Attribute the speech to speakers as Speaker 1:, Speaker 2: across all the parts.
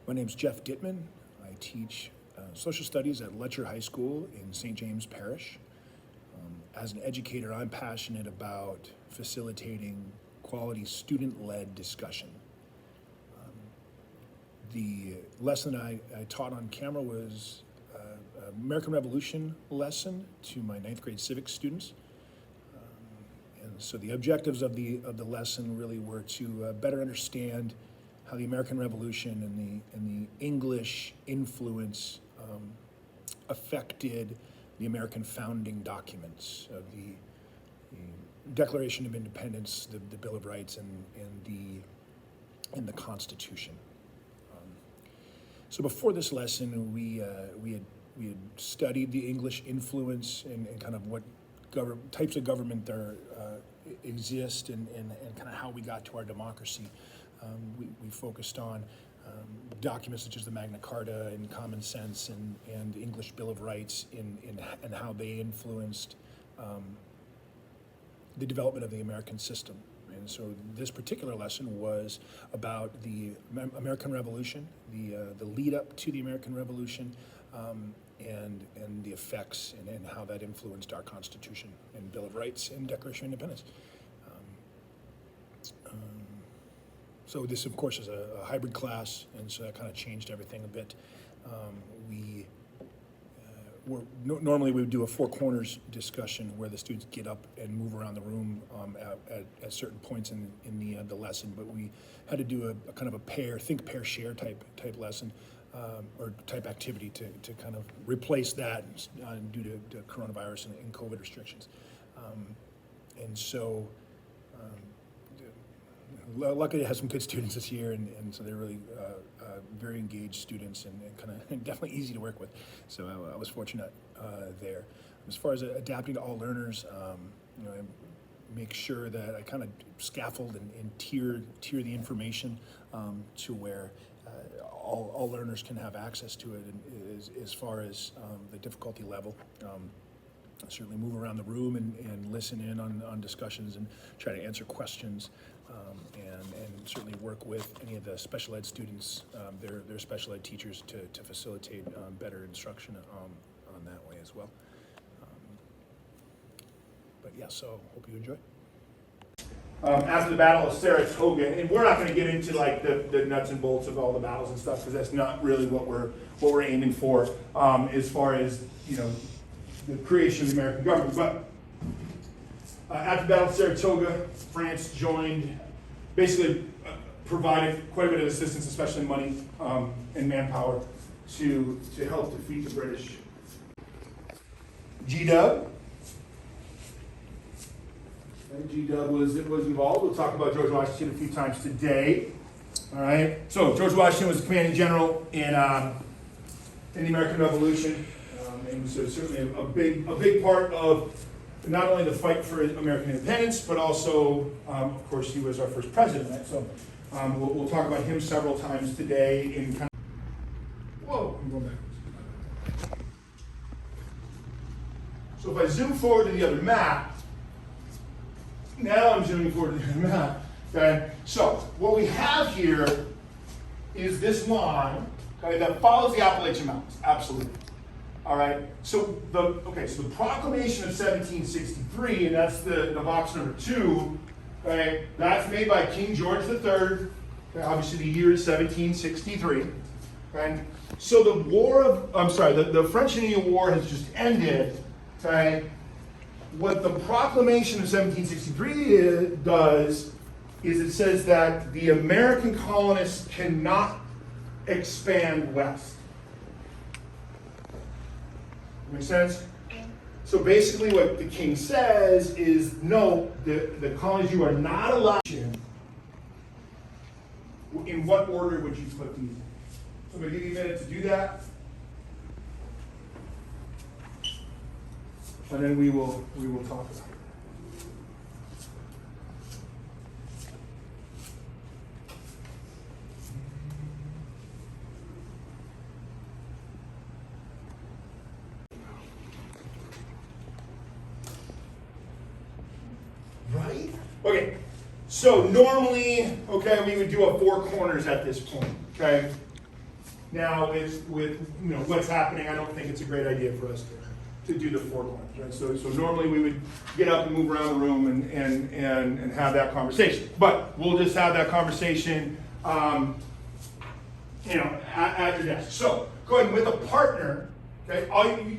Speaker 1: My name's Jeff Dittman. I teach social studies at Letcher High School in St. James Parish. As an educator, I'm passionate about facilitating quality student-led discussion. The lesson I taught on camera was an American Revolution lesson to my 9th grade civics students. And so the objectives of the lesson really were to better understand how the American Revolution and the English influence affected the American founding documents of the Declaration of Independence, the Bill of Rights, and the Constitution. So before this lesson, we had studied the English influence and kind of what types of government there exist and kind of how we got to our democracy. We focused on documents such as the Magna Carta and Common Sense and the English Bill of Rights and how they influenced the development of the American system. And so this particular lesson was about the American Revolution, the lead up to the American Revolution, and the effects and how that influenced our Constitution and Bill of Rights and Declaration of Independence. So this, of course, is a hybrid class, and so that kind of changed everything a bit. Normally we would do a four corners discussion where the students get up and move around the room at certain points in the lesson, but we had to do a kind of a think, pair, share type lesson or type activity to kind of replace that due to coronavirus and COVID restrictions. And so luckily I had some good students this year, and so they're really very engaged students and kind of definitely easy to work with. So I was fortunate there. As far as adapting to all learners, I make sure that I kind of scaffold and tier the information to where all learners can have access to it, and as far as the difficulty level. Certainly move around the room and listen in on discussions and try to answer questions, and certainly work with any of the special ed students, their special ed teachers to facilitate better instruction on that way as well. But yeah, so hope you enjoy. After the Battle of Saratoga, and we're not going to get into like the nuts and bolts of all the battles and stuff, because that's not really what we're aiming for as far as the creation of the American government. But after the Battle of Saratoga, France joined, basically provided quite a bit of assistance, especially money and manpower, to help defeat the British. G-Dub. G-Dub was involved. We'll talk about George Washington a few times today. All right. So George Washington was the commanding general in the American Revolution. And so certainly a big part of not only the fight for American independence, but also, of course, he was our first president. Right? So we'll talk about him several times today in kind of. Whoa, I'm going backwards. So if I zoom forward to the other map, now I'm zooming forward to the other map. Okay. So what we have here is this line, okay, that follows the Appalachian Mountains. Absolutely. All right, so the Proclamation of 1763, and that's the box number 2, okay, that's made by King George III, okay, obviously the year is 1763, okay, so the French and Indian War has just ended, okay, what the Proclamation of 1763 does is it says that the American colonists cannot expand west. Make sense? So basically what the king says is, no, the colonies, you are not allowed. In what order would you put these? So I'm going to give you a minute to do that. And then we will talk about it. Right? Okay, so normally, okay, we would do a four corners at this point, okay? Now with what's happening, I don't think it's a great idea for us to do the four corners, right? So normally we would get up and move around the room and have that conversation. But we'll just have that conversation, at your desk. So go ahead and with a partner, okay,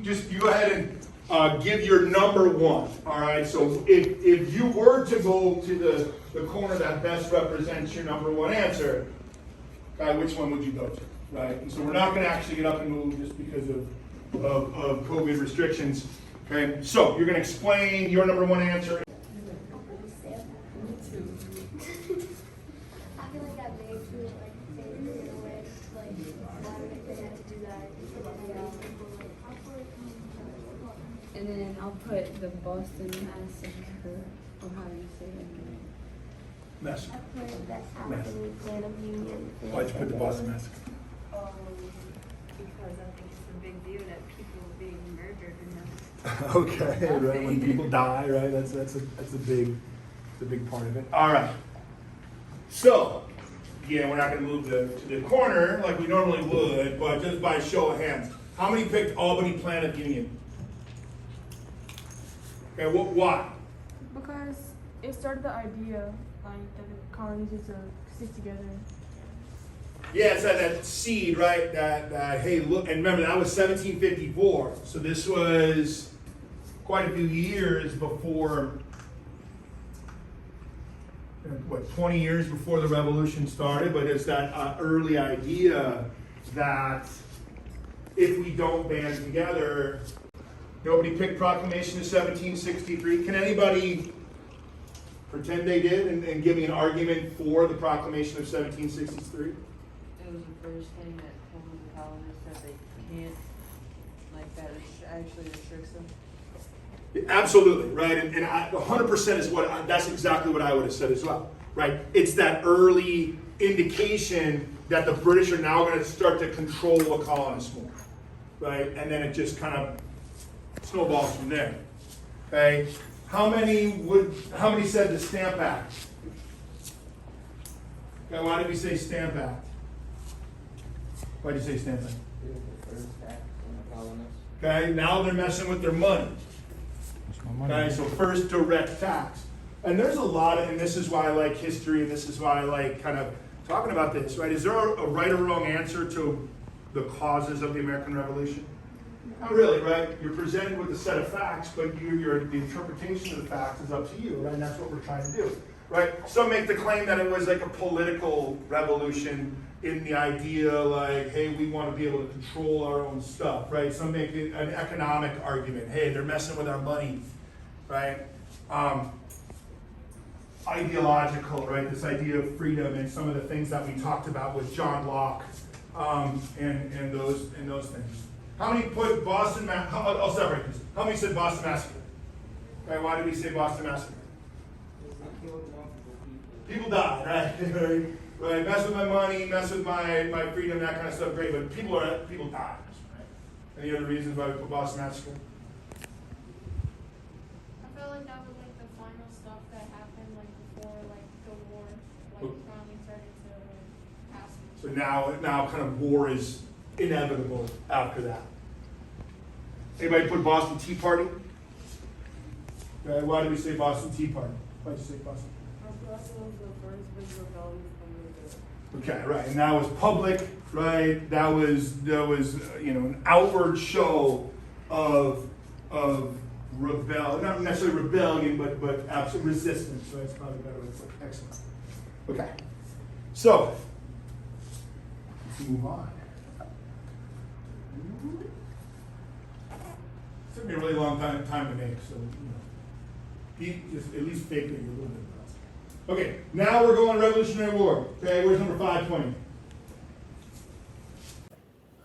Speaker 1: you go ahead and give your number one, all right? So if you were to go to the corner that best represents your number one answer, okay, which one would you go to, right? And so we're not gonna actually get up and move just because of COVID restrictions, okay? So you're gonna explain your number one answer.
Speaker 2: I feel like that makes me like think in a way, like why would they have to do that?
Speaker 3: And then I'll put the Boston Massacre, or how do you say it?
Speaker 1: Mess.
Speaker 2: I put the African Plan of Union.
Speaker 1: Why'd you put the Boston Massacre?
Speaker 3: Because I think it's a big deal that people are being murdered and
Speaker 1: Okay, right, when people die, right, that's a big part of it. All right. So, again, we're not gonna move to the corner like we normally would, but just by show of hands. How many picked Albany Plan of Union? Okay, why?
Speaker 4: Because it started the idea, like, that the colonies used to stick together.
Speaker 1: Yeah, it's that seed, right? That hey, look, and remember that was 1754. So this was quite a few years before, 20 years before the revolution started. But it's that early idea that if we don't band together, nobody picked Proclamation of 1763. Can anybody pretend they did and give me an argument for the Proclamation of 1763?
Speaker 5: It was the first thing that told the colonists that they can't, like that actually restricts them.
Speaker 1: Absolutely, right, and 100% is that's exactly what I would have said as well, right? It's that early indication that the British are now going to start to control the colonists more, right? And then it just kind of snowballs from there. Okay, how many said the Stamp Act? Okay, why did we say Stamp Act? Why did you say Stamp Act? Okay, now they're messing with their money. Okay, so first direct tax. And there's a lot of, and this is why I like history, and this is why I like kind of talking about this, right? Is there a right or wrong answer to the causes of the American Revolution? Not really, right? You're presented with a set of facts, but the interpretation of the facts is up to you, right? And that's what we're trying to do, right? Some make the claim that it was like a political revolution in the idea like, hey, we want to be able to control our own stuff, right? Some make it an economic argument. Hey, they're messing with our money, right? Ideological, right? This idea of freedom and some of the things that we talked about with John Locke and those things. How many put Boston? I'll separate this. How many said Boston Massacre? Okay, why did we say Boston Massacre? People died, right? Right. Mess with my money, mess with my freedom, that kind of stuff. Great, but people died. Right? Any other reasons why we put Boston Massacre?
Speaker 6: I feel like that was like the final stuff that happened like before like the war, like finally started to happen.
Speaker 1: So now kind of war is inevitable after that. Anybody put Boston Tea Party? Okay, why did we say Boston Tea Party? Why did you say Boston?
Speaker 5: Boston was the first big rebellion from the
Speaker 1: Okay, right, and that was public, right? That was an outward show of not necessarily rebellion, but absolute resistance. So that's probably a better way to put it. Excellent. Okay, so let's move on. It took me a really long time to make, so be just at least fake it a little bit. Okay, now we're going Revolutionary War. Okay, where's number 520?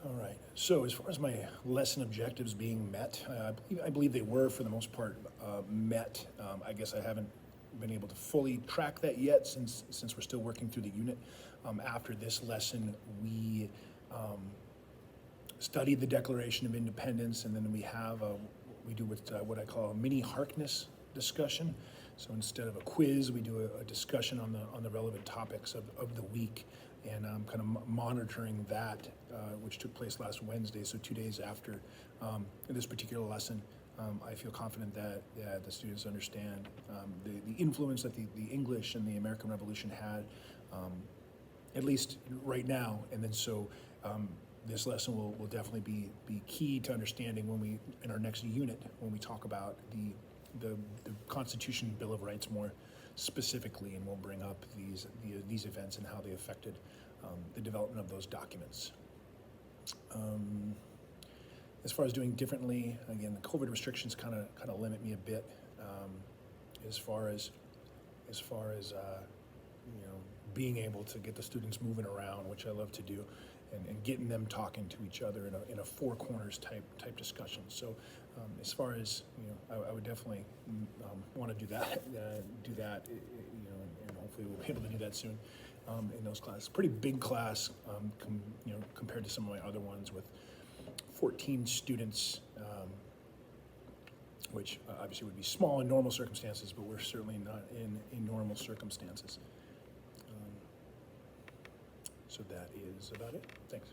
Speaker 7: All right, so as far as my lesson objectives being met, I believe they were, for the most part, met. I guess I haven't been able to fully track that yet since we're still working through the unit. After this lesson, we studied the Declaration of Independence, and then we do what I call a mini Harkness discussion. So instead of a quiz, we do a discussion on the relevant topics of the week. and kind of monitoring that, which took place last Wednesday, so 2 days after this particular lesson. I feel confident that the students understand the influence that the English and the American Revolution had, at least right now. And then so this lesson will definitely be key to understanding when we, in our next unit, when we talk about the Constitution and Bill of Rights more specifically, and we'll bring up these events and how they affected the development of those documents. As far as doing differently, again, the COVID restrictions kind of limit me a bit. As far as you know, being able to get the students moving around, which I love to do, and getting them talking to each other in a four corners type discussion. So as far as, you know, I would definitely want to do that, you know, and hopefully we'll be able to do that soon in those classes. Pretty big class, you know, compared to some of my other ones with 14 students, which obviously would be small in normal circumstances, but we're certainly not in normal circumstances. So that is about it. Thanks.